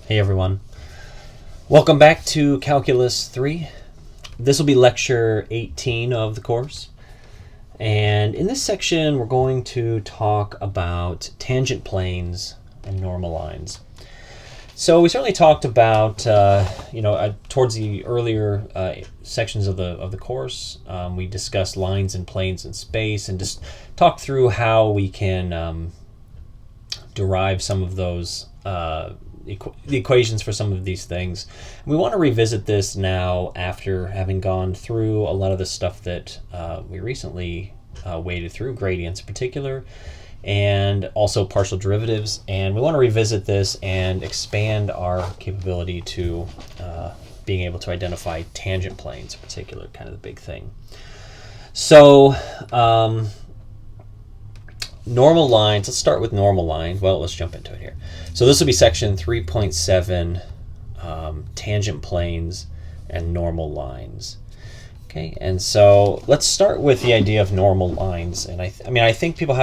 Hey everyone. Welcome back to Calculus 3. This will be lecture 18 of the course. And in this section, we're going to talk about tangent planes and normal lines. So we certainly talked about, towards the earlier sections of the course, we discussed lines and planes in space and just talked through how we can derive some of those the equations for some of these things. We want to revisit this now after having gone through a lot of the stuff that we recently waded through, gradients in particular, and also partial derivatives. And we want to revisit this and expand our capability to being able to identify tangent planes in particular, kind of the big thing. So normal lines, let's start with normal lines. Well, let's jump into it here. So this will be section 3.7, tangent planes and normal lines. Okay, and so let's start with the idea of normal lines. And I think people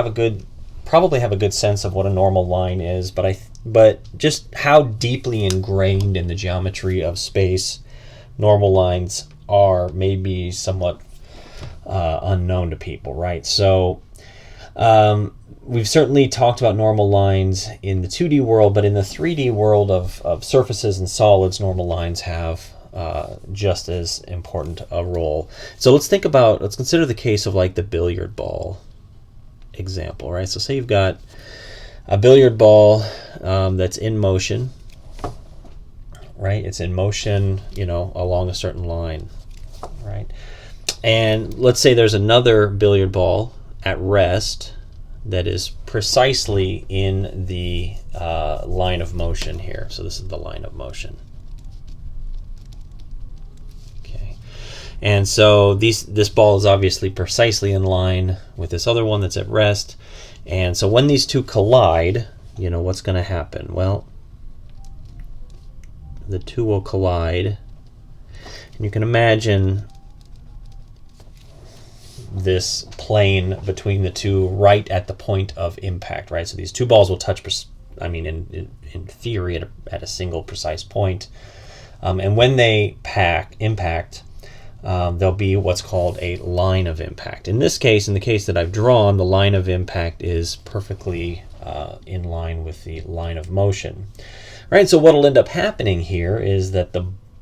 probably have a good sense of what a normal line is, but just how deeply ingrained in the geometry of space normal lines are maybe somewhat unknown to people, right? So we've certainly talked about normal lines in the 2D world, but in the 3D world of surfaces and solids, normal lines have just as important a role. So let's consider the case of like the billiard ball example, right? So say you've got a billiard ball that's in motion, right? It's in motion, along a certain line, right? And let's say there's another billiard ball at rest that is precisely in the line of motion here. So this is the line of motion. Okay, and so this ball is obviously precisely in line with this other one that's at rest. And so when these two collide, what's going to happen? Well, the two will collide, and you can imagine this plane between the two right at the point of impact, right? So these two balls will touch, in theory, at a single precise point. And when they impact, there'll be what's called a line of impact. In the case that I've drawn, the line of impact is perfectly in line with the line of motion, right? So what will end up happening here is that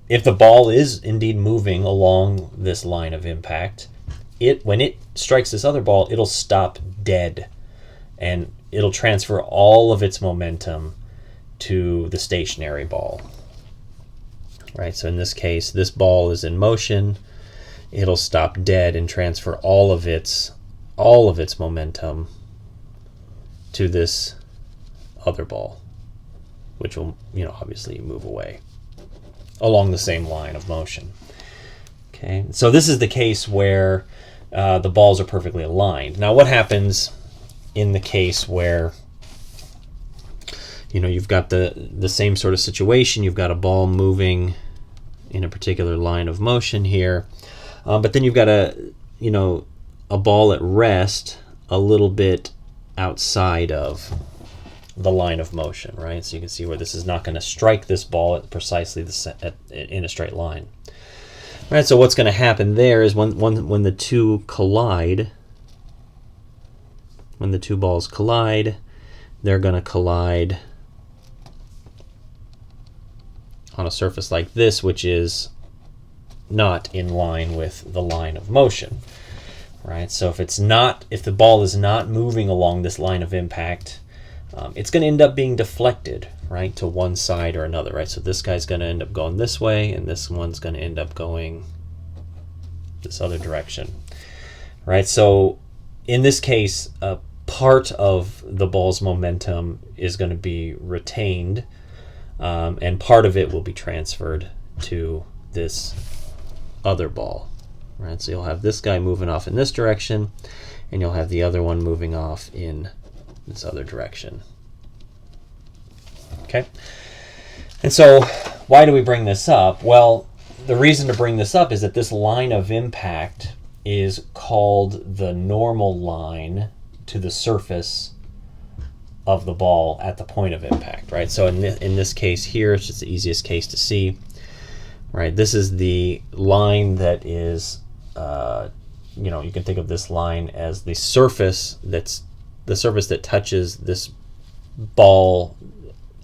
if the ball is indeed moving along this line of impact, when it strikes this other ball, it'll stop dead, and it'll transfer all of its momentum to the stationary ball, right? So in this case, this ball is in motion. It'll stop dead and transfer all of its momentum to this other ball, which will, obviously move away along the same line of motion. Okay, so this is the case where the balls are perfectly aligned. Now, what happens in the case where you've got the same sort of situation? You've got a ball moving in a particular line of motion here, but then you've got a ball at rest a little bit outside of the line of motion, right? So you can see where this is not going to strike this ball at precisely in a straight line. Right, so what's going to happen there is when the two collide, when the two balls collide, they're going to collide on a surface like this, which is not in line with the line of motion, right? So if the ball is not moving along this line of impact, it's going to end up being deflected, right, to one side or another, right? So this guy's going to end up going this way, and this one's going to end up going this other direction, right? So in this case, part of the ball's momentum is going to be retained, and part of it will be transferred to this other ball, right? So you'll have this guy moving off in this direction, and you'll have the other one moving off in this other direction. Okay, and so why do we bring this up? Well, the reason to bring this up is that this line of impact is called the normal line to the surface of the ball at the point of impact, right? So in this case here, it's just the easiest case to see, right? This is the line that is, you can think of this line as the surface that touches this ball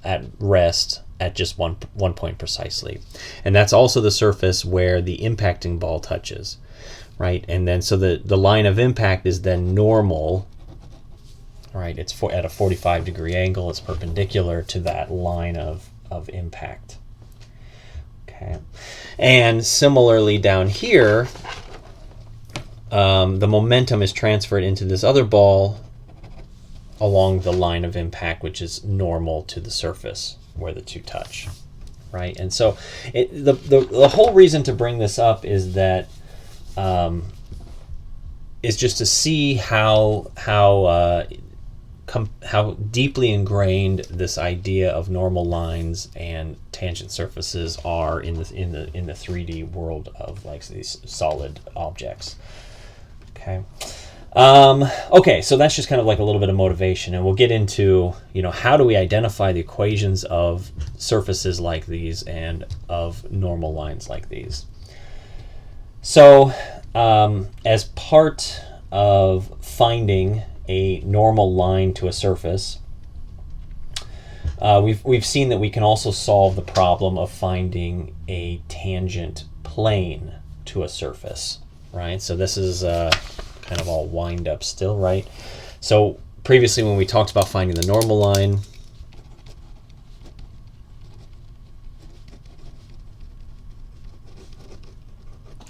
at rest at just one point precisely. And that's also the surface where the impacting ball touches, right? And then so the line of impact is then normal, right? It's at a 45-degree angle. It's perpendicular to that line of impact. Okay. And similarly down here, the momentum is transferred into this other ball along the line of impact, which is normal to the surface where the two touch, right? And so the whole reason to bring this up is that is just to see how deeply ingrained this idea of normal lines and tangent surfaces are in the 3D world of like these solid objects. Okay. Okay, so that's just kind of like a little bit of motivation, and we'll get into, how do we identify the equations of surfaces like these and of normal lines like these. So as part of finding a normal line to a surface, we've seen that we can also solve the problem of finding a tangent plane to a surface, right? So this is kind of all wind up still, right? So previously when we talked about finding the normal line,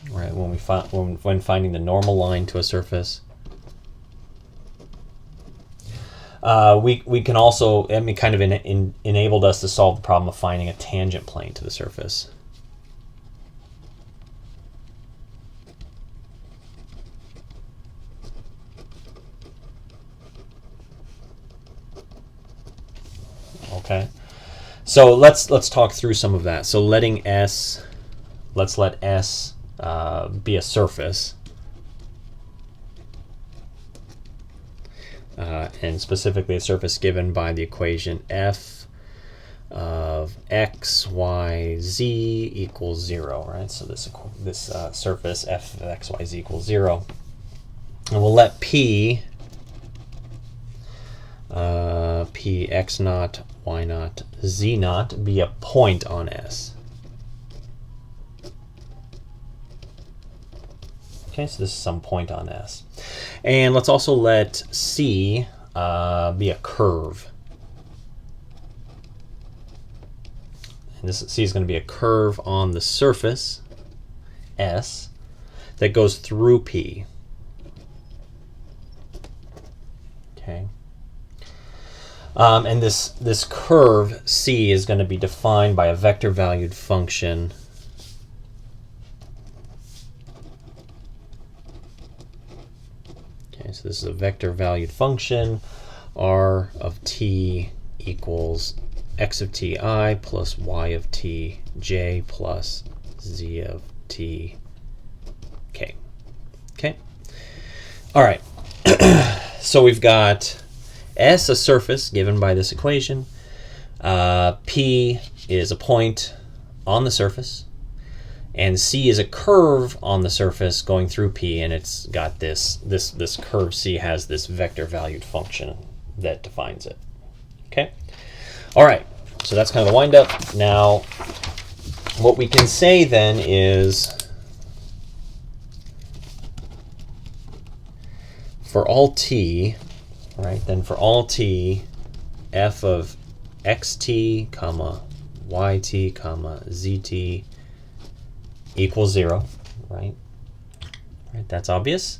right, when finding the normal line to a surface, we can also, kind of enabled us to solve the problem of finding a tangent plane to the surface. Okay, so let's talk through some of that. So let's let S be a surface, and specifically a surface given by the equation f of x, y, z equals 0, right? So this surface f of x, y, z equals 0, and we'll let p x naught, y naught, z naught be a point on S. Okay, so this is some point on S. And let's also let C be a curve. And this C is going to be a curve on the surface S that goes through P. Okay. And this curve C is going to be defined by a vector valued function So this is a vector valued function. R of t equals x of t I plus y of t j plus z of t k. Okay. All right. So we've got S, a surface given by this equation. P is a point on the surface. And C is a curve on the surface going through P, and it's got this curve C has this vector valued function that defines it. Okay. All right. So that's kind of the wind up. Now, what we can say then is for all t, right? Then for all t, f of xt, comma, yt, comma, zt equals 0, right? Right, that's obvious.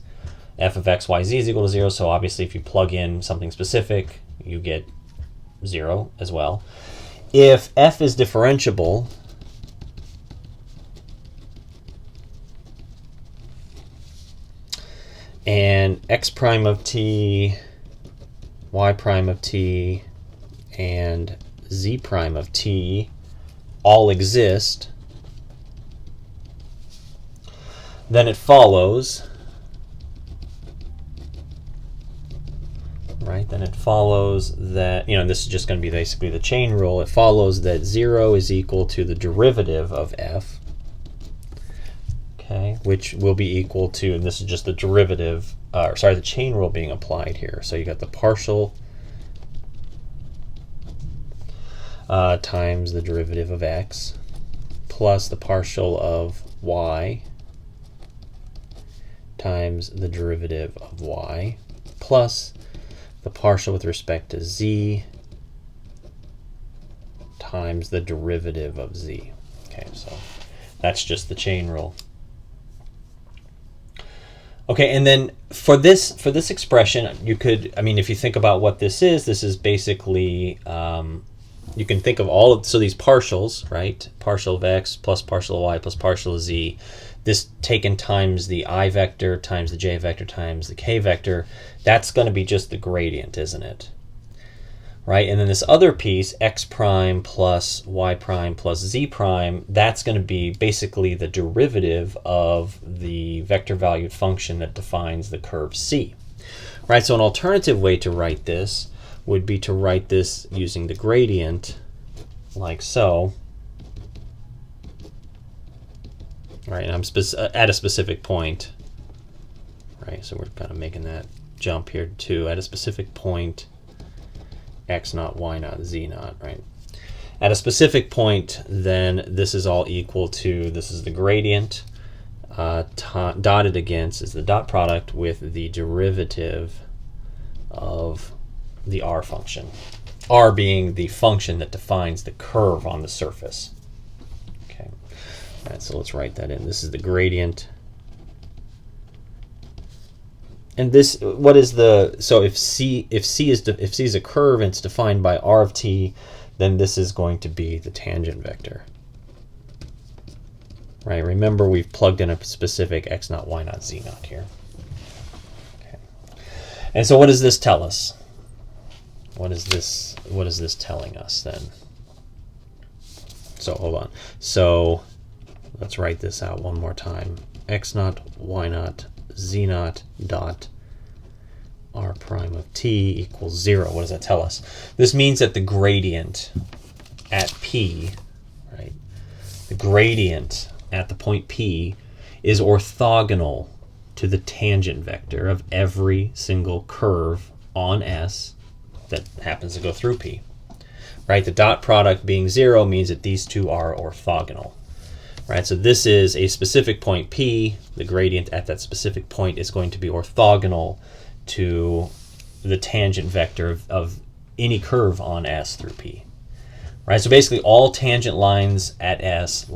F of x, y, z is equal to 0, so obviously if you plug in something specific, you get 0 as well. If f is differentiable, and x prime of t, y prime of t, and z prime of t all exist, then it follows, right, right, then it follows that, this is just going to be basically the chain rule. It follows that 0 is equal to the derivative of f, okay, which will be equal to, and this is just the derivative, the chain rule being applied here. So you got the partial times the derivative of x plus the partial of y times the derivative of y plus the partial with respect to z times the derivative of z. Okay, so that's just the chain rule. Okay, and then for this expression, you could, if you think about what this is basically, you can think of so these partials, right? Partial of x plus partial of y plus partial of z. This taken times the I vector times the j vector times the k vector, that's going to be just the gradient, isn't it? Right? And then this other piece, x prime plus y prime plus z prime, that's going to be basically the derivative of the vector valued function that defines the curve C. Right? So an alternative way to write this would be to write this using the gradient like so. Right, and I'm at a specific point, right? So we're kind of making that jump here too. At a specific point, x naught, y naught, z naught, right? At a specific point, then this is all equal to, this is the gradient dotted against is the dot product with the derivative of the r function. R being the function that defines the curve on the surface. Okay. All right, so let's write that in. This is the gradient. And this, what is the, so if C is a curve and it's defined by r of t, then this is going to be the tangent vector. Right, remember we've plugged in a specific x naught, y naught, z naught here. Okay. And so what does this tell us? What is this telling us then? So hold on. So let's write this out one more time. X naught, y naught, z naught dot r prime of t equals 0. What does that tell us? This means that the gradient at P, right? The gradient at the point P is orthogonal to the tangent vector of every single curve on S that happens to go through P. Right? The dot product being 0 means that these two are orthogonal. Right? So this is a specific point P. The gradient at that specific point is going to be orthogonal to the tangent vector of any curve on S through P. Right? So basically all tangent lines at S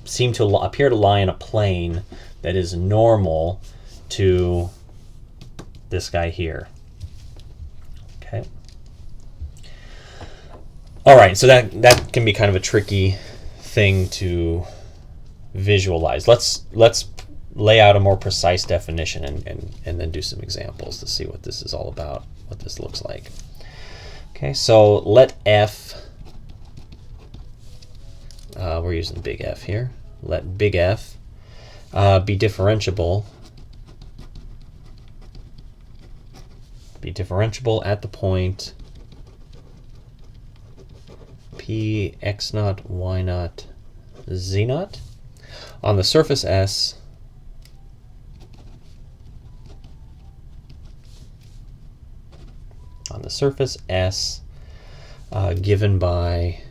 seem to appear to lie in a plane that is normal to this guy here. Okay. All right, so that can be kind of a tricky thing to visualize. Let's lay out a more precise definition and then do some examples to see what this is all about, what this looks like. Okay, so let f, we're using big F here. Let big F be differentiable at the point P x naught, y naught, z naught on the surface S given by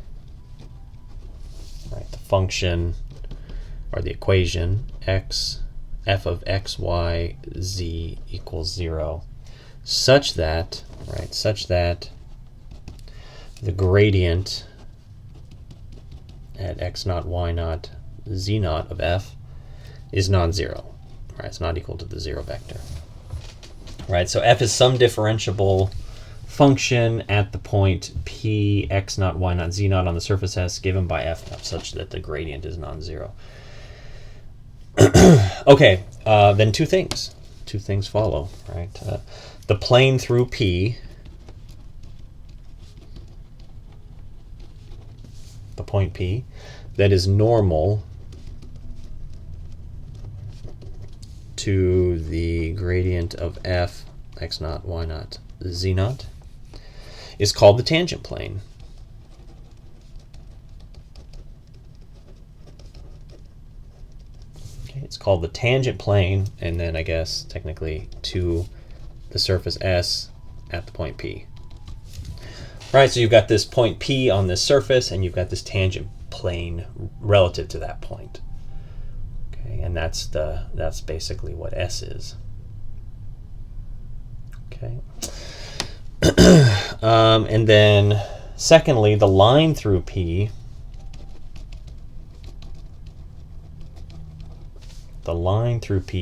the function or the equation f of x, y, z equals 0, such that the gradient at x naught, y naught, z naught of f is non-zero. Right, it's not equal to the 0 vector. Right, so f is some differentiable function at the point P x naught, y naught, z naught on the surface S given by f such that the gradient is non-zero. Okay, then two things follow. Right, the plane through P, the point P, that is normal to the gradient of f x naught, y naught, z naught is called the tangent plane. Okay, it's called the tangent plane, and then I guess technically to the surface S at the point P. Right, so you've got this point P on this surface, and you've got this tangent plane relative to that point. Okay, and that's basically what S is. Okay. And then secondly, the line through P,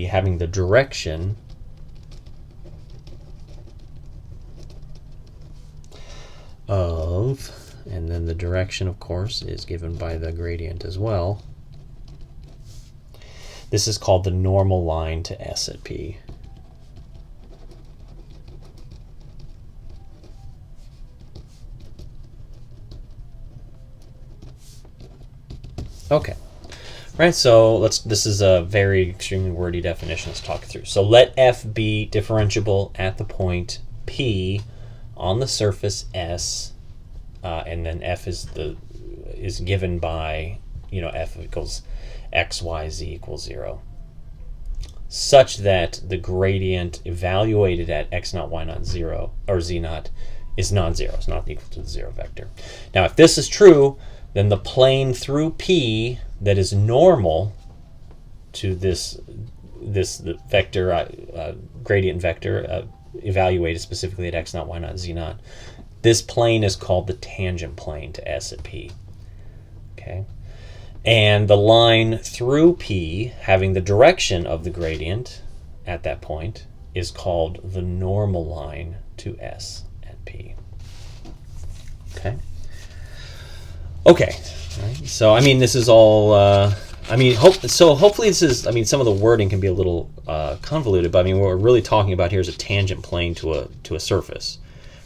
having the direction of, and then the direction, of course, is given by the gradient as well. This is called the normal line to S at P. Okay, right, so this is a very extremely wordy definition. Let's talk it through. So let f be differentiable at the point P on the surface S, and then f is given by, f equals x, y, z equals 0, such that the gradient evaluated at x naught, y naught, 0, or z naught, is non-zero. It's not equal to the 0 vector. Now, if this is true, then the plane through P that is normal to this vector, gradient vector, evaluated specifically at x naught, y naught, z naught, this plane is called the tangent plane to S at P. Okay, and the line through P having the direction of the gradient at that point is called the normal line to S at P. Okay. Okay, right. So I mean, this is all. Hopefully this is. Some of the wording can be a little convoluted, but what we're really talking about here is a tangent plane to a surface,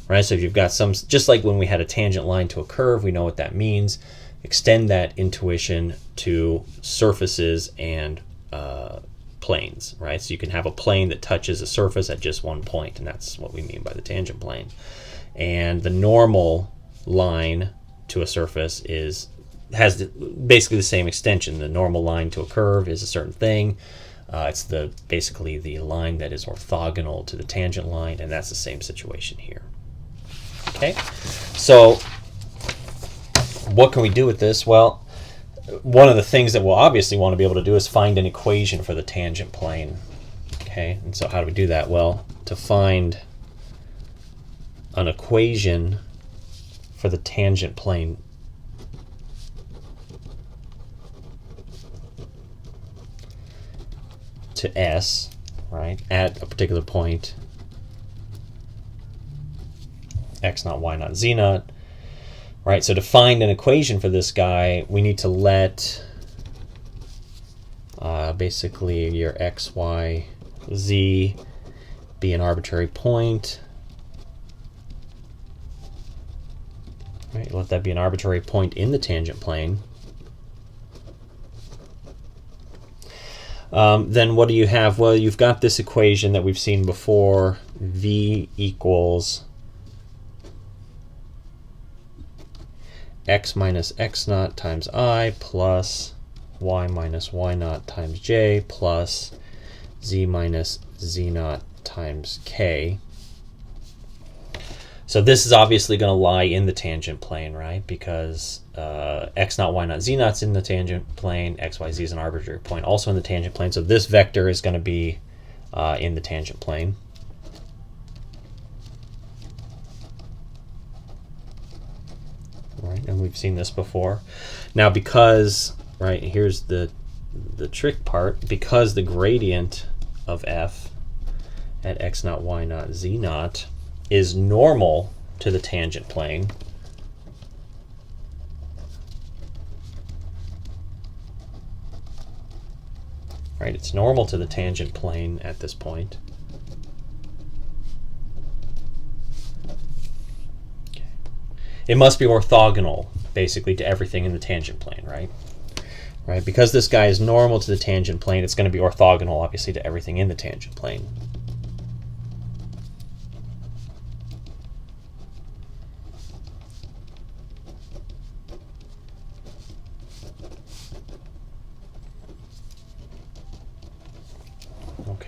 right? So if you've got some, just like when we had a tangent line to a curve, we know what that means. Extend that intuition to surfaces and planes, right? So you can have a plane that touches a surface at just one point, and that's what we mean by the tangent plane. And the normal line to a surface has basically the same extension. The normal line to a curve is a certain thing. It's basically the line that is orthogonal to the tangent line, and that's the same situation here. Okay, so what can we do with this? Well, one of the things that we'll obviously want to be able to do is find an equation for the tangent plane. Okay, and so how do we do that? Well, to find an equation for the tangent plane to S, right, at a particular point, x naught, y naught, z naught, right? So to find an equation for this guy, we need to let basically your x, y, z be an arbitrary point. Right, let that be an arbitrary point in the tangent plane. Then what do you have? Well, you've got this equation that we've seen before. V equals x minus x naught times I plus y minus y naught times j plus z minus z naught times k. So this is obviously going to lie in the tangent plane, right? Because x naught, y naught, z naught's in the tangent plane. X, y, z is an arbitrary point also in the tangent plane. So this vector is going to be in the tangent plane. Right, and we've seen this before. Now because, right, here's the trick part. Because the gradient of f at x naught, y naught, z naught is normal to the tangent plane, right? It's normal to the tangent plane at this point. Okay. It must be orthogonal, basically, to everything in the tangent plane, right? Right? Because this guy is normal to the tangent plane, it's going to be orthogonal, obviously, to everything in the tangent plane.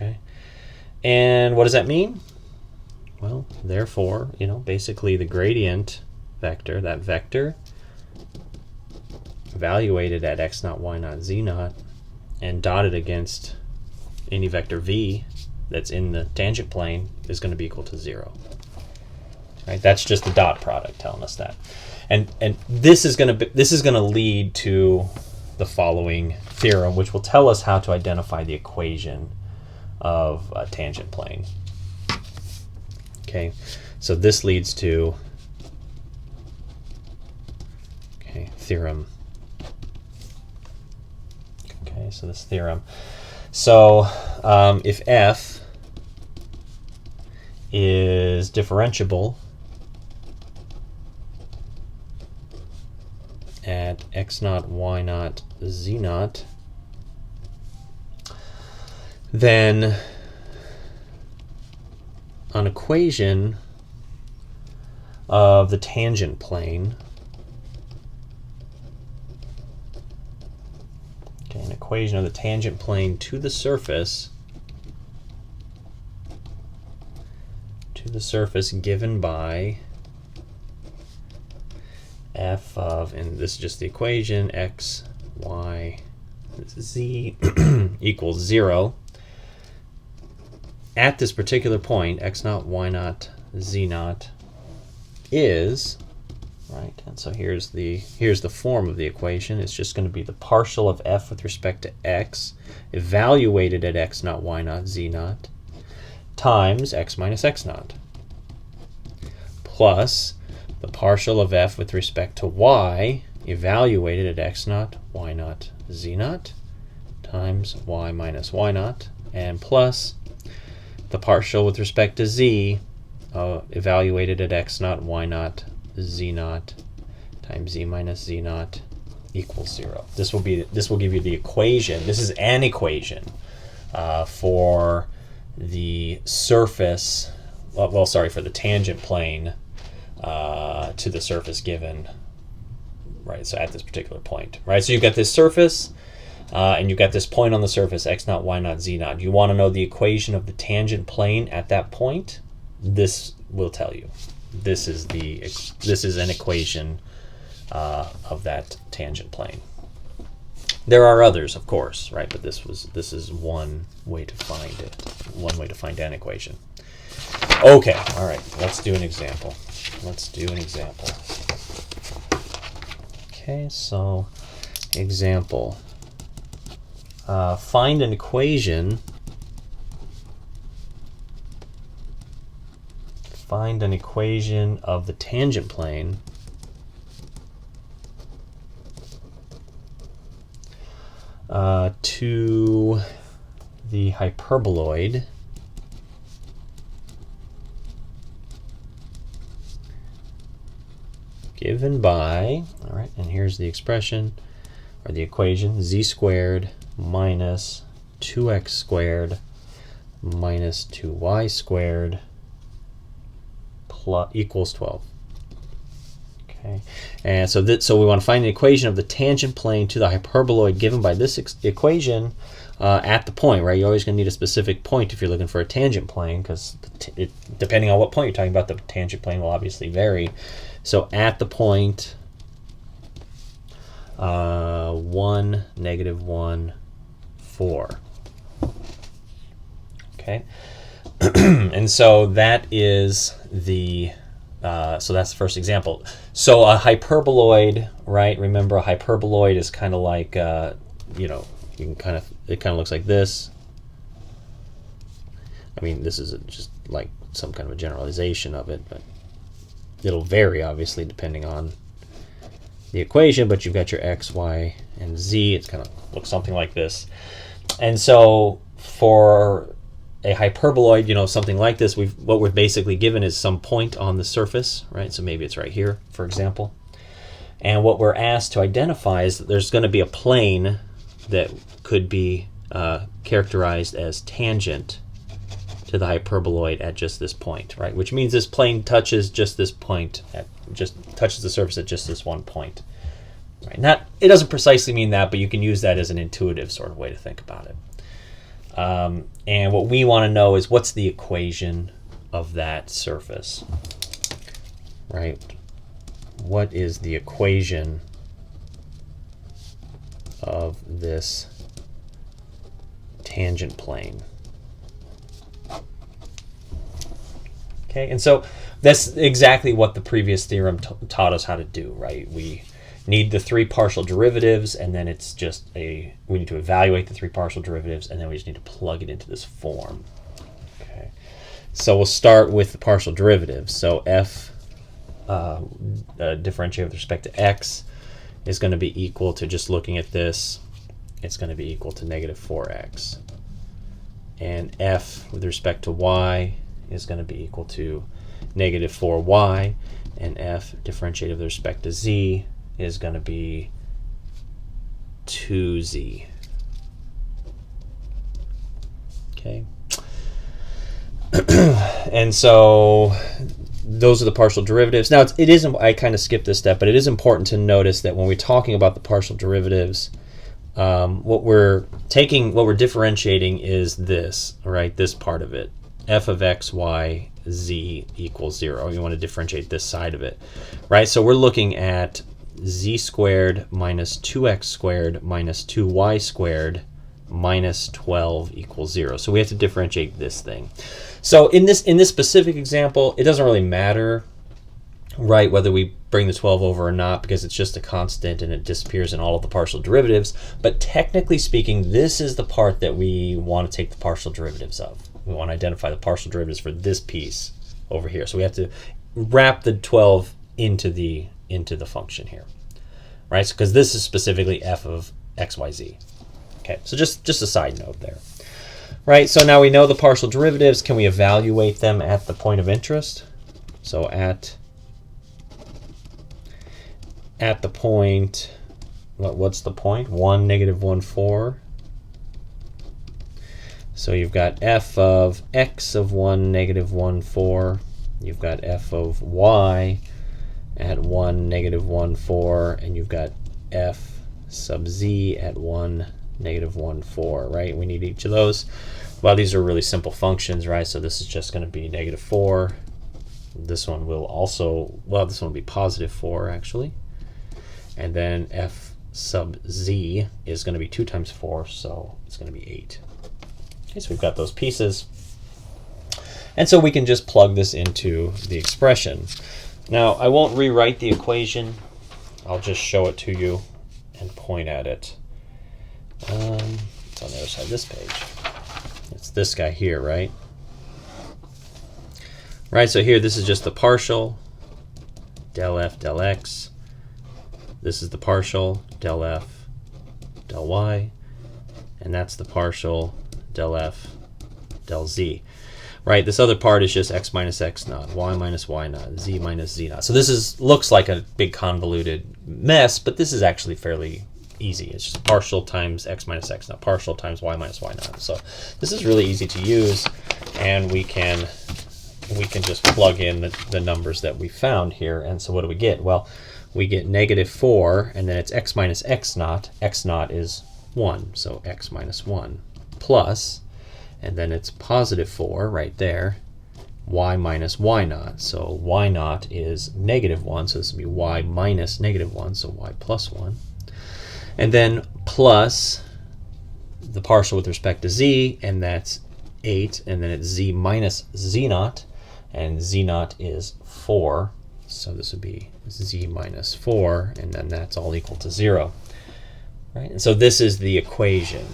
Okay. And what does that mean? Well, therefore, basically the gradient vector, that vector evaluated at x naught, y naught, z naught, and dotted against any vector v that's in the tangent plane is going to be equal to 0. Right? That's just the dot product telling us that. And this is going to lead to the following theorem, which will tell us how to identify the equation of a tangent plane. Okay, so this leads to theorem. Okay, so this theorem. So if f is differentiable at x naught, y naught, z naught, then an equation of the tangent plane, an equation of the tangent plane to the surface given by f of, and this is just the equation, x, y, z equals 0 at this particular point, x naught, y naught, z naught is, right, and so here's the form of the equation. It's just going to be the partial of f with respect to x evaluated at x naught, y naught, z naught times x minus x naught plus the partial of f with respect to y evaluated at x naught, y naught, z naught times y minus y naught, and plus the partial with respect to z evaluated at x naught, y naught, z naught times z minus z naught equals 0. This will give you the equation. This is an equation for the surface. For the tangent plane to the surface given, right? So at this particular point, right? So you've got this surface. And you've got this point on the surface, x naught, y naught, z naught. You want to know the equation of the tangent plane at that point? This will tell you. This is an equation of that tangent plane. There are others, of course, right? But this is one way to find it. One way to find an equation. Okay, all right. Let's do an example. Okay, so example. Find an equation. Find an equation of the tangent plane to the hyperboloid given by, all right, and here's the expression or the equation, z squared minus 2x squared minus 2y squared equals 12. Okay, and so we want to find the equation of the tangent plane to the hyperboloid given by this equation at the point, right? You're always going to need a specific point if you're looking for a tangent plane, because depending on what point you're talking about, the tangent plane will obviously vary. So at the point 1, -1, 4. Okay, and so that is the so that's the first example. So a hyperboloid, right? Remember, a hyperboloid is kind of like it kind of looks like this. I mean, this is just like some kind of a generalization of it, but it'll vary obviously depending on the equation. But you've got your x, y, and z. It's kind of looks something like this. And so for a hyperboloid, something like this, what we're basically given is some point on the surface, right? So maybe it's right here, for example. And what we're asked to identify is that there's going to be a plane that could be characterized as tangent to the hyperboloid at just this point, right? Which means this plane touches just this point, touches the surface at just this one point. Right? It doesn't precisely mean that, but you can use that as an intuitive sort of way to think about it. And what we want to know is what's the equation of that surface, right? What is the equation of this tangent plane? Okay, and so that's exactly what the previous theorem taught us how to do, right? We need the three partial derivatives, and then it's just we need to evaluate the three partial derivatives, and then we just need to plug it into this form. Okay, so we'll start with the partial derivatives. So f differentiate with respect to x is going to be equal to, just looking at this, it's going to be equal to negative 4x. And f with respect to y is going to be equal to negative 4y, and f differentiated with respect to z is going to be 2z. Okay. And so those are the partial derivatives. Now it is, I kind of skipped this step, but it is important to notice that when we're talking about the partial derivatives, what we're differentiating is this, right? This part of it, f of x, y, z equals 0. You want to differentiate this side of it, right? So we're looking at z squared minus 2x squared minus 2y squared minus 12 equals 0. So we have to differentiate this thing. So in this specific example, it doesn't really matter, right, whether we bring the 12 over or not, because it's just a constant and it disappears in all of the partial derivatives. But technically speaking, this is the part that we want to take the partial derivatives of. We want to identify the partial derivatives for this piece over here. So we have to wrap the 12 into the function here, right? So because this is specifically f of x, y, z. Okay, so just a side note there, right? So now we know the partial derivatives. Can we evaluate them at the point of interest? So at the point, what's the point? 1, negative 1, 4. So you've got f of x of 1, negative 1, 4. You've got f of y at 1, negative 1, 4. And you've got f sub z at 1, negative 1, 4, right? We need each of those. Well, these are really simple functions, right? So this is just going to be negative 4. This one will also, well, this one will be positive 4, actually. And then f sub z is going to be 2 times 4, so it's going to be 8. Okay, so we've got those pieces. And so we can just plug this into the expression. Now, I won't rewrite the equation. I'll just show it to you and point at it. It's on the other side of this page. It's this guy here, right? Right, so here, this is just the partial, del f, del x. This is the partial, del f, del y. And that's the partial, del f, del z. Right, this other part is just x minus x naught, y minus y naught, z minus z naught. So this looks like a big convoluted mess, but this is actually fairly easy. It's just partial times x minus x naught, partial times y minus y naught. So this is really easy to use, and we can just plug in the numbers that we found here. And so what do we get? Well, we get negative 4, and then it's x minus x naught. X naught is 1, so x minus 1 plus, and then it's positive 4 right there, y minus y naught. So y naught is negative 1, so this will be y minus negative 1, so y plus 1. And then plus the partial with respect to z, and that's 8, and then it's z minus z naught, and z naught is 4, so this would be z minus 4, and then that's all equal to 0. Right? And so this is the equation.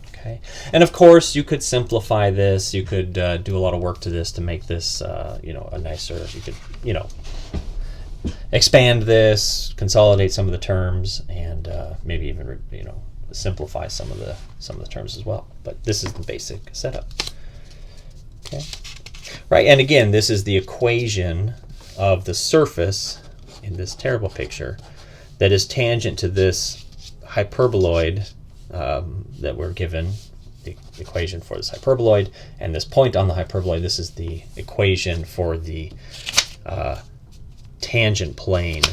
Okay. And of course, you could simplify this. You could do a lot of work to this to make this, a nicer. You could, expand this, consolidate some of the terms, and maybe even, simplify some of the terms as well. But this is the basic setup. Okay. Right. And again, this is the equation of the surface in this terrible picture that is tangent to this hyperboloid that we're given, the equation for this hyperboloid, and this point on the hyperboloid. This is the equation for the tangent plane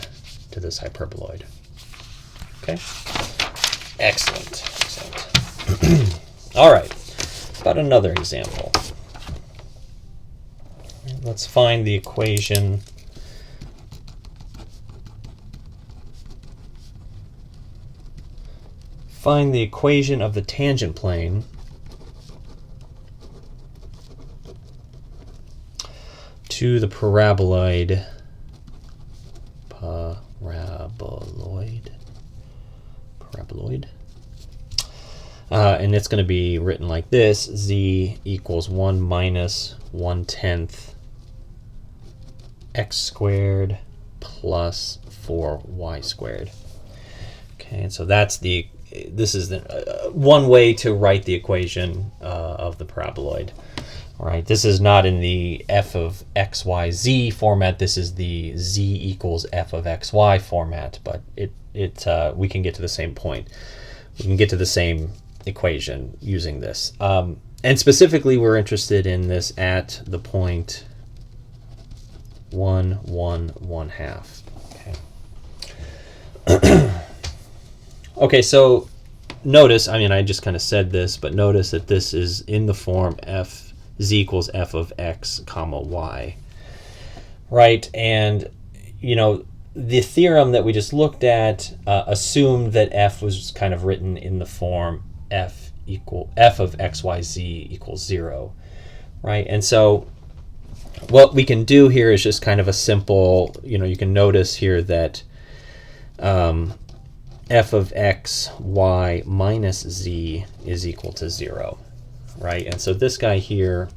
to this hyperboloid. Okay? Excellent. Excellent. All right, about another example. Let's find the equation of the tangent plane to the paraboloid. And it's going to be written like this: z equals 1 minus 1/10 x squared plus 4y squared. Okay, and so this is the one way to write the equation of the paraboloid. All right, this is not in the f of x, y, z format. This is the z equals f of x, y format, but we can get to the same point. We can get to the same equation using this. And specifically, we're interested in this at the point 1, 1, 1/2. Okay. Okay, so notice, I just kind of said this, but notice that this is in the form z equals f of x comma y, right? And the theorem that we just looked at assumed that f was kind of written in the form f of xyz equals 0, right? And so what we can do here is just kind of a simple, you can notice here that f of x, y minus z is equal to 0, right? And so this guy here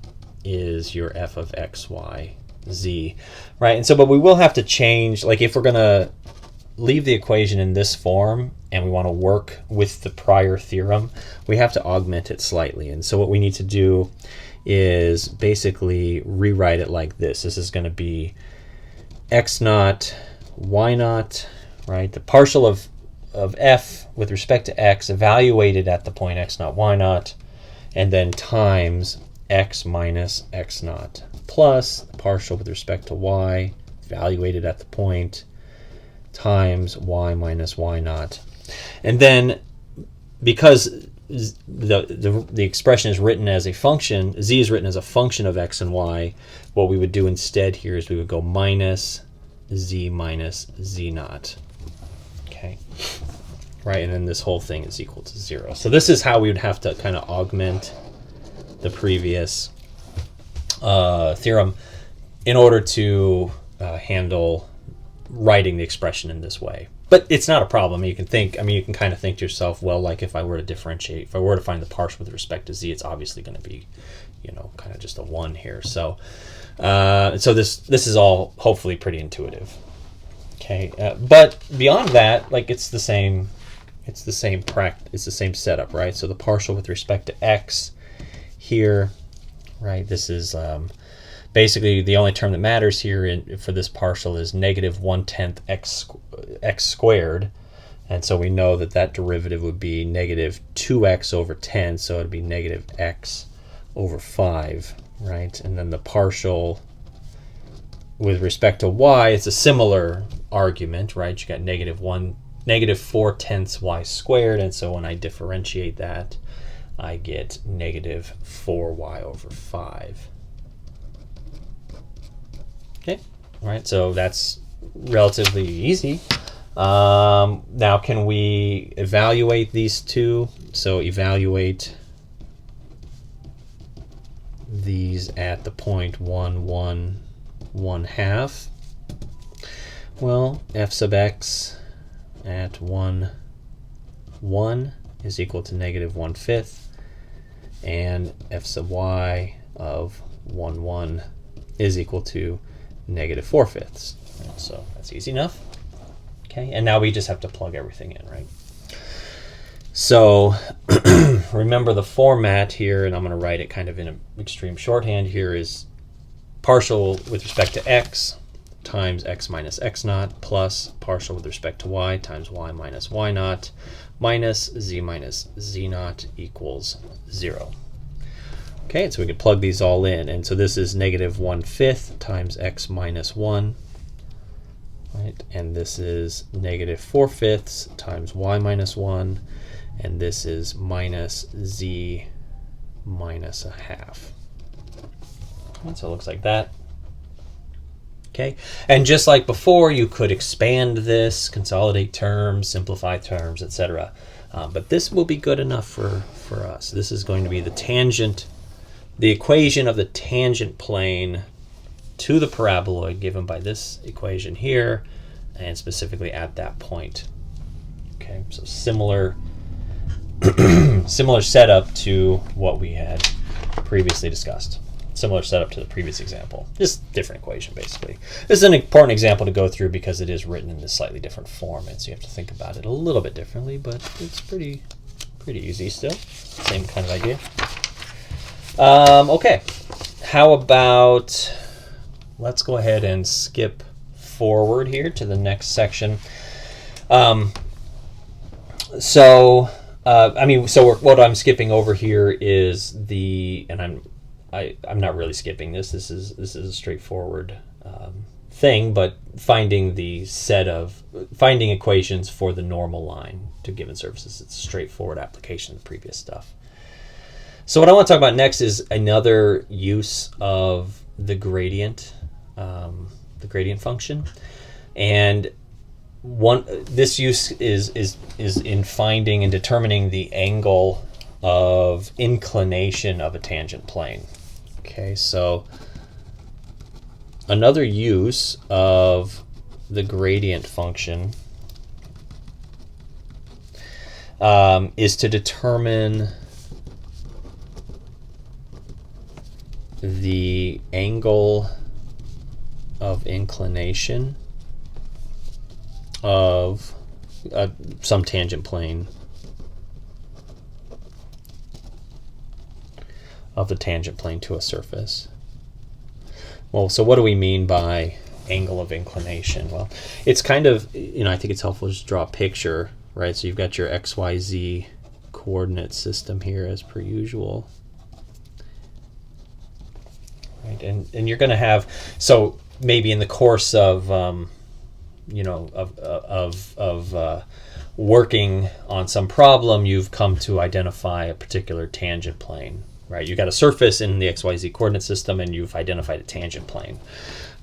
is your f of x, y, z, right? And so, but we will have to change, like if we're going to leave the equation in this form and we want to work with the prior theorem, we have to augment it slightly. And so what we need to do is basically rewrite it like this. This is going to be x naught, y naught, right? The partial of f with respect to x evaluated at the point x naught, y naught, and then times x minus x naught plus the partial with respect to y evaluated at the point times y minus y naught. And then because the expression is written as a function, z is written as a function of x and y, what we would do instead here is we would go minus z naught. Okay, right, and then this whole thing is equal to 0. So this is how we would have to kind of augment the previous theorem in order to handle writing the expression in this way. But it's not a problem. You can kind of think to yourself, well, like if I were to differentiate, if I were to find the partial with respect to z, it's obviously going to be, kind of just a 1 here. So this is all hopefully pretty intuitive. Okay, but beyond that, like it's the same setup, right? So the partial with respect to x here, right? This is basically the only term that matters here for this partial is negative 1/10 x squared, and so we know that derivative would be negative 2x over 10, so it'd be negative x over 5, right? And then the partial with respect to y, it's a similar argument, right? You got negative 4/10 y squared, and so when I differentiate that, I get negative 4y over 5. Okay, all right, so that's relatively easy. Now can we evaluate these two? So evaluate these at the point 1, 1, 1/2. Well, f sub x at 1, 1 is equal to negative 1/5, and f sub y of 1, 1 is equal to negative 4/5. So that's easy enough. Okay, and now we just have to plug everything in, right? So remember the format here, and I'm going to write it kind of in an extreme shorthand here, is partial with respect to x times x minus x naught plus partial with respect to y times y minus y naught minus z naught equals 0. Okay, so we could plug these all in, and so this is negative 1/5 times x minus 1, right? And this is negative 4/5 times y minus 1, and this is minus z minus a half. And so it looks like that. Okay, and just like before, you could expand this, consolidate terms, simplify terms, etc. But this will be good enough for us. This is going to be the tangent, the equation of the tangent plane to the paraboloid given by this equation here, and specifically at that point. Okay, so similar similar setup to what we had previously discussed. Similar setup to the previous example, just different equation basically. This is an important example to go through because it is written in this slightly different form, and so you have to think about it a little bit differently, but it's pretty easy still. Same kind of idea. Okay, how about let's go ahead and skip forward here to the next section. So what I'm skipping over here is I'm not really skipping this. This is a straightforward thing, but finding equations for the normal line to given surfaces. It's a straightforward application of the previous stuff. So what I want to talk about next is another use of the gradient function, and this use is in finding and determining the angle of inclination of a tangent plane. Okay, so another use of the gradient function is to determine the angle of inclination of some tangent plane of the tangent plane to a surface. Well, so what do we mean by angle of inclination? Well, it's kind of, I think it's helpful to just draw a picture, right? So you've got your XYZ coordinate system here as per usual. Right, and you're going to have, so maybe in the course of working on some problem, you've come to identify a particular tangent plane, right? You've got a surface in the XYZ coordinate system, and you've identified a tangent plane,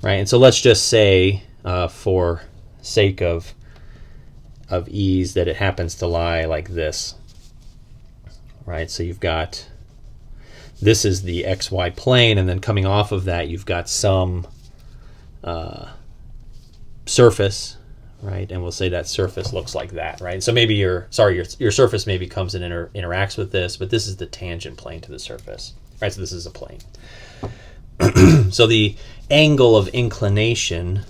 right? And so let's just say, for sake of ease, that it happens to lie like this, right? So you've got, this is the XY plane, and then coming off of that, you've got some surface, right? And we'll say that surface looks like that, right? So maybe your surface maybe comes and interacts with this, but this is the tangent plane to the surface, right? So this is a plane. So the angle of inclination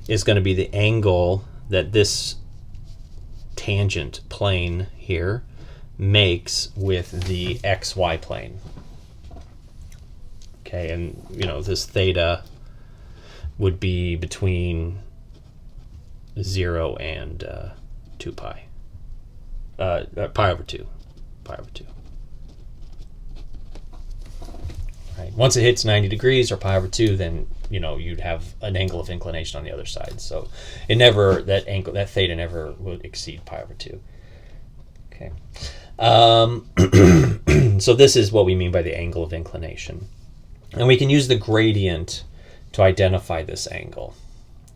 is going to be the angle that this tangent plane here makes with the XY plane. Okay, and this theta would be between 0 and 2 pi. Pi over 2. Pi over 2. Right. Once it hits 90 degrees or pi over 2, then you'd have an angle of inclination on the other side. So that theta never would exceed pi over 2. Okay. So this is what we mean by the angle of inclination. And we can use the gradient to identify this angle.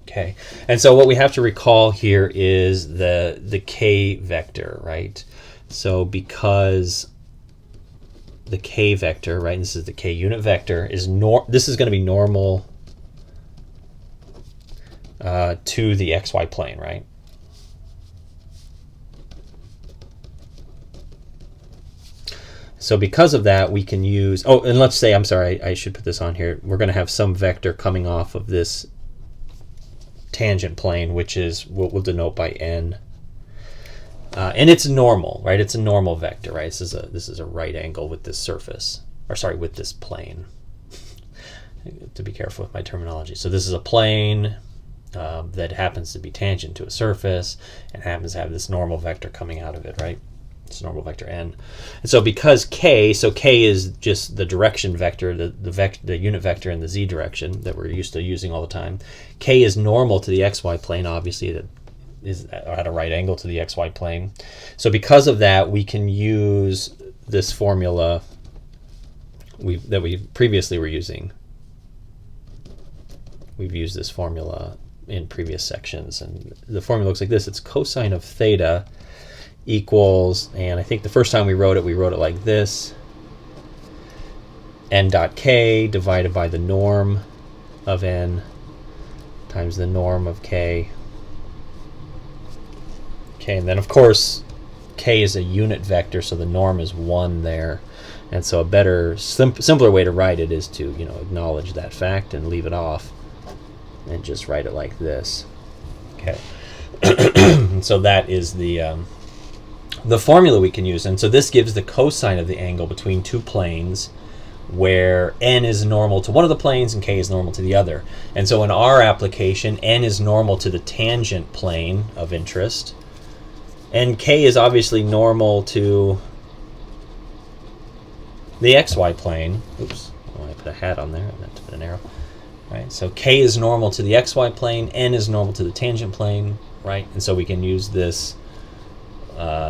Okay, and so what we have to recall here is the k vector, right? So because the k vector, right, and this is the k unit vector, this is going to be normal to the xy plane, right? So because of that, we can use, and let's say, I'm sorry, I should put this on here. We're going to have some vector coming off of this tangent plane, which is what we'll denote by n. And it's normal, right? It's a normal vector, right? This is a right angle with this surface, with this plane. To be careful with my terminology. So this is a plane that happens to be tangent to a surface and happens to have this normal vector coming out of it, right? It's normal vector n. And so because k is just the direction vector, the unit vector in the z direction that we're used to using all the time. K is normal to the xy plane, obviously, that is at a right angle to the xy plane. So because of that, we can use this formula that we previously were using. We've used this formula in previous sections, and the formula looks like this. It's cosine of theta equals, and I think the first time we wrote it like this: n dot k divided by the norm of n times the norm of k. Okay, and then of course k is a unit vector, so the norm is 1 there. And so a better, simpler way to write it is to, acknowledge that fact and leave it off and just write it like this. Okay. So that is the formula we can use. And so this gives the cosine of the angle between two planes where n is normal to one of the planes and k is normal to the other. And so in our application, n is normal to the tangent plane of interest, and k is obviously normal to the xy plane. Oops, I put a hat on there. I meant to put an arrow. Right, so k is normal to the xy plane, n is normal to the tangent plane, right? And so we can use this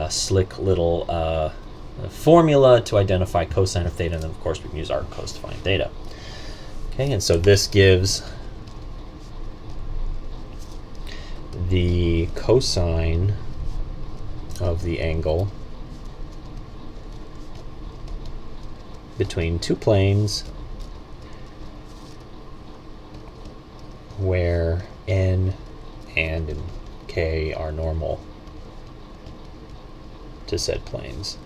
slick little formula to identify cosine of theta, and then of course we can use arc cos to find theta. Okay, and so this gives the cosine of the angle between two planes where n and k are normal to said planes.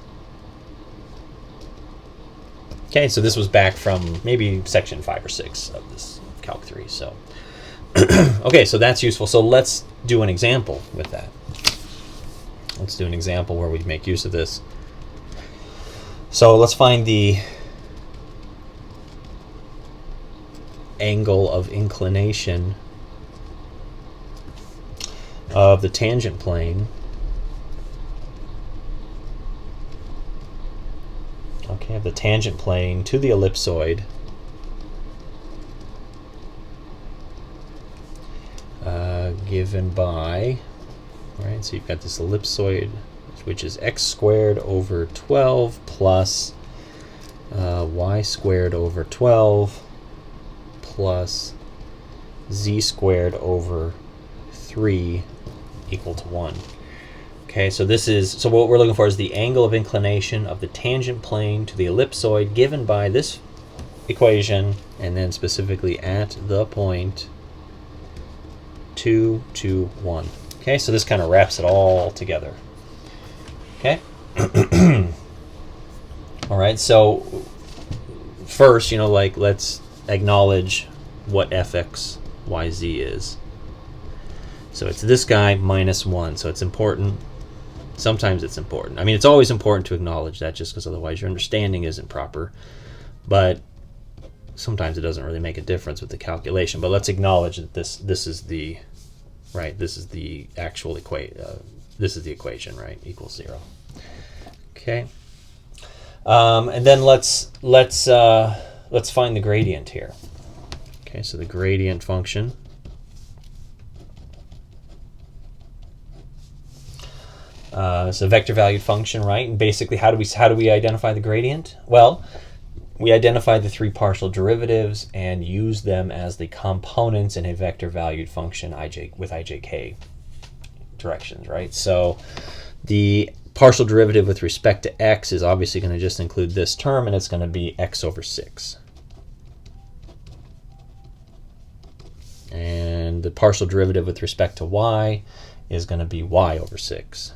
Okay, so this was back from maybe section 5 or 6 of this Calc 3. So, okay, so that's useful. So let's do an example with that. Let's do an example where we make use of this. So let's find the angle of inclination of the tangent plane. Okay, of the tangent plane to the ellipsoid given by, right, so you've got this ellipsoid, which is x squared over 12 plus y squared over 12 plus z squared over 3 equal to 1. Okay, so so what we're looking for is the angle of inclination of the tangent plane to the ellipsoid given by this equation, and then specifically at the point 2, 2, 1. Okay, so this kind of wraps it all together. Okay. All right, so first, let's acknowledge what fx, y, z is. So it's this guy minus 1, so it's important. Sometimes it's important. I mean, it's always important to acknowledge that, just because otherwise your understanding isn't proper. But sometimes it doesn't really make a difference with the calculation. But let's acknowledge that this is the actual equation. This is the equation, right? Equals 0. Okay. And then let's find the gradient here. Okay, so the gradient function. It's a vector valued function, right? And basically, how do we identify the gradient? Well, we identify the 3 partial derivatives and use them as the components in a vector valued function with ijk directions, right? So the partial derivative with respect to x is obviously going to just include this term, and it's going to be x over 6. And the partial derivative with respect to y is going to be y over 6.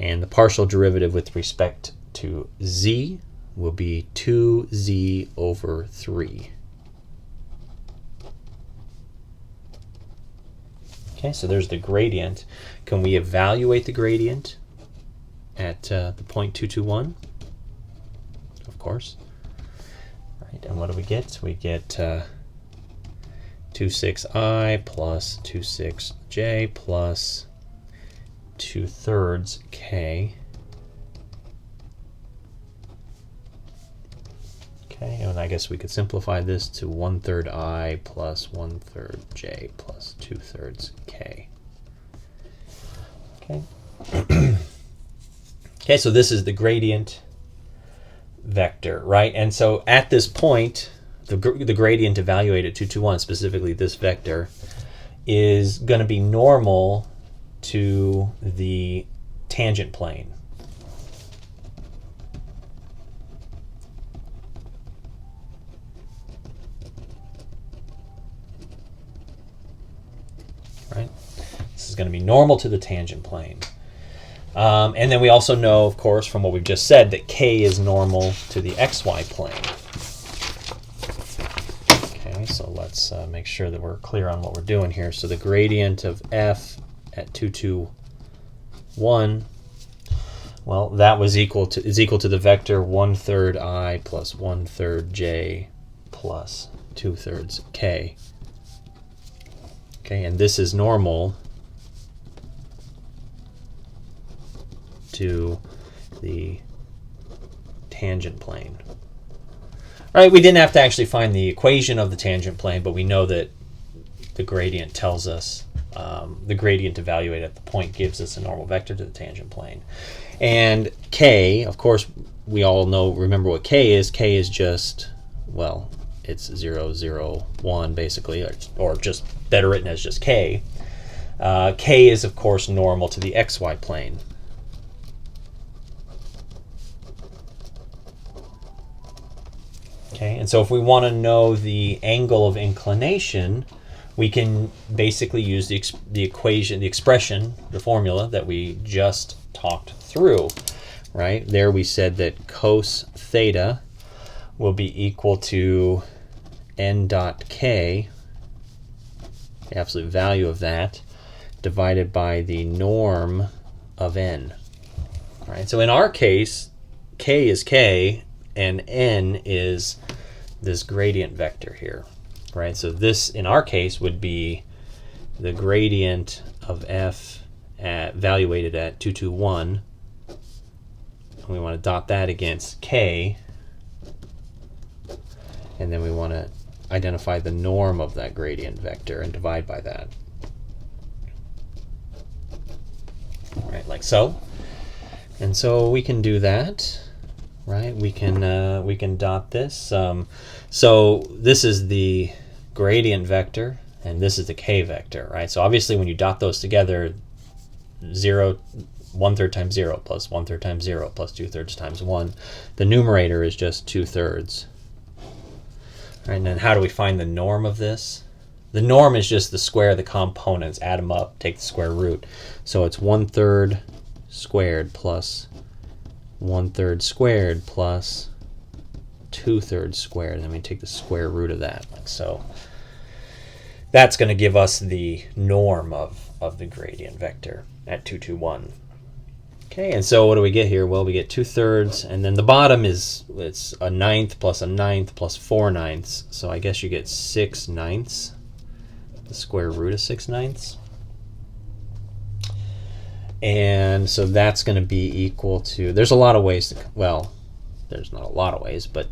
And the partial derivative with respect to z will be 2z over 3. Okay, so there's the gradient. Can we evaluate the gradient at the point 2, 2, 1? Of course. Right, and what do we get? We get 26i plus 26j plus 2/3 k. Okay, and I guess we could simplify this to 1/3 I plus 1/3 j plus 2/3 k. Okay. Okay, so this is the gradient vector, right? And so at this point, the gradient evaluated at 2, 2, 1, specifically this vector, is going to be normal to the tangent plane. Right? This is going to be normal to the tangent plane. And then we also know, of course, from what we've just said, that k is normal to the xy plane. Okay, so let's make sure that we're clear on what we're doing here. So the gradient of f at 2, 2, 1, well, that was equal to the vector 1/3 I plus 1/3 j plus 2/3 k. Okay, and this is normal to the tangent plane. All right, we didn't have to actually find the equation of the tangent plane, but we know that the gradient tells us, the gradient evaluated at the point gives us a normal vector to the tangent plane. And k, of course, we all remember what k is. K is just, well, it's 0, 0, 1, basically, or just better written as just k. K is, of course, normal to the xy plane. Okay, and so if we want to know the angle of inclination, we can basically use the equation, the expression, the formula that we just talked through, right? There we said that cos theta will be equal to n dot k, the absolute value of that, divided by the norm of n. All right, so in our case, k is k, and n is this gradient vector here, right? So this, in our case, would be the gradient of f evaluated at 2, 2, 1. And we want to dot that against k, and then we want to identify the norm of that gradient vector and divide by that. All right, like so. And so we can do that. Right, we can dot this. So this is the gradient vector, and this is the k vector, right? So obviously, when you dot those together, 1/3 times 0 plus 1/3 times 0 plus 2/3 times 1, the numerator is just 2/3. Right, and then how do we find the norm of this? The norm is just the square of the components. Add them up, take the square root. So it's 1/3 squared plus 1/3 squared plus 2/3 squared, and then we take the square root of that, like so. That's going to give us the norm of the gradient vector at 2, 2, 1. Okay, and so what do we get here? Well, we get 2/3, and then the bottom it's a ninth plus a ninth plus 4/9. So I guess you get 6/9, the square root of 6/9. And so that's going to be equal to, there's a lot of ways to, well, there's not a lot of ways, but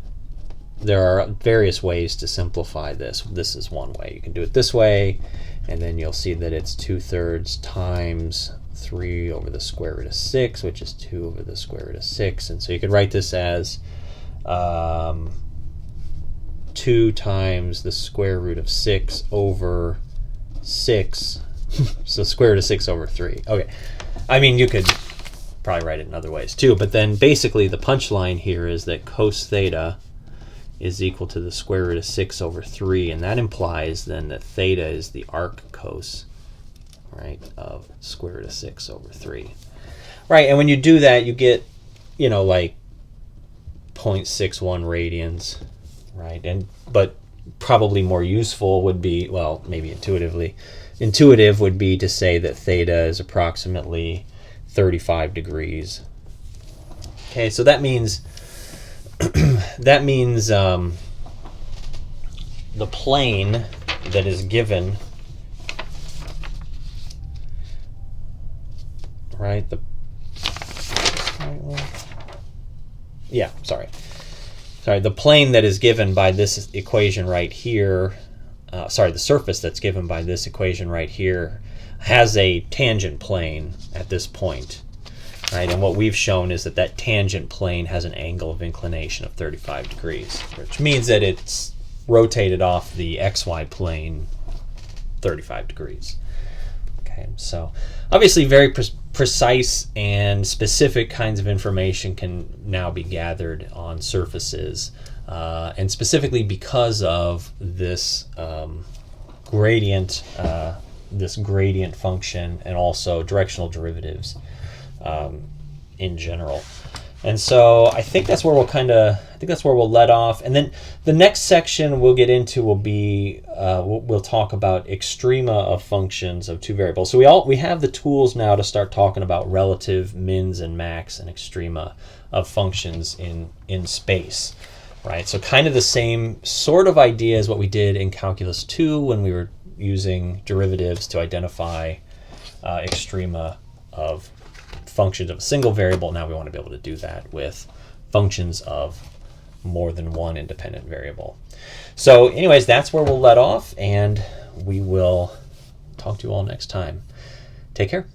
there are various ways to simplify this. This is one way. You can do it this way, and then you'll see that it's 2/3 times 3 over the square root of 6, which is 2 over the square root of 6. And so you could write this as 2 times the square root of 6 over 6. So square root of 6 over 3. Okay. I mean, you could probably write it in other ways too, but then basically the punchline here is that cos theta is equal to the square root of 6 over 3, and that implies then that theta is the arc cos, right, of square root of 6 over 3. Right, and when you do that, you get, like 0.61 radians, right? But probably more useful would be, well, maybe intuitive would be to say that theta is approximately 35 degrees. Okay, so that means the plane that is given, right? The plane that is given by this equation right here the surface that's given by this equation right here has a tangent plane at this point, right? And what we've shown is that that tangent plane has an angle of inclination of 35 degrees, which means that it's rotated off the xy plane 35 degrees. Okay, so obviously very precise and specific kinds of information can now be gathered on surfaces, and specifically because of this gradient function and also directional derivatives in general. And so I think that's where we'll let off. And then the next section we'll get into will be we'll talk about extrema of functions of two variables. So we have the tools now to start talking about relative mins and max and extrema of functions in space, right? So kind of the same sort of idea as what we did in Calculus 2 when we were using derivatives to identify extrema of functions of a single variable. Now we want to be able to do that with functions of more than one independent variable. So anyways, that's where we'll let off, and we will talk to you all next time. Take care.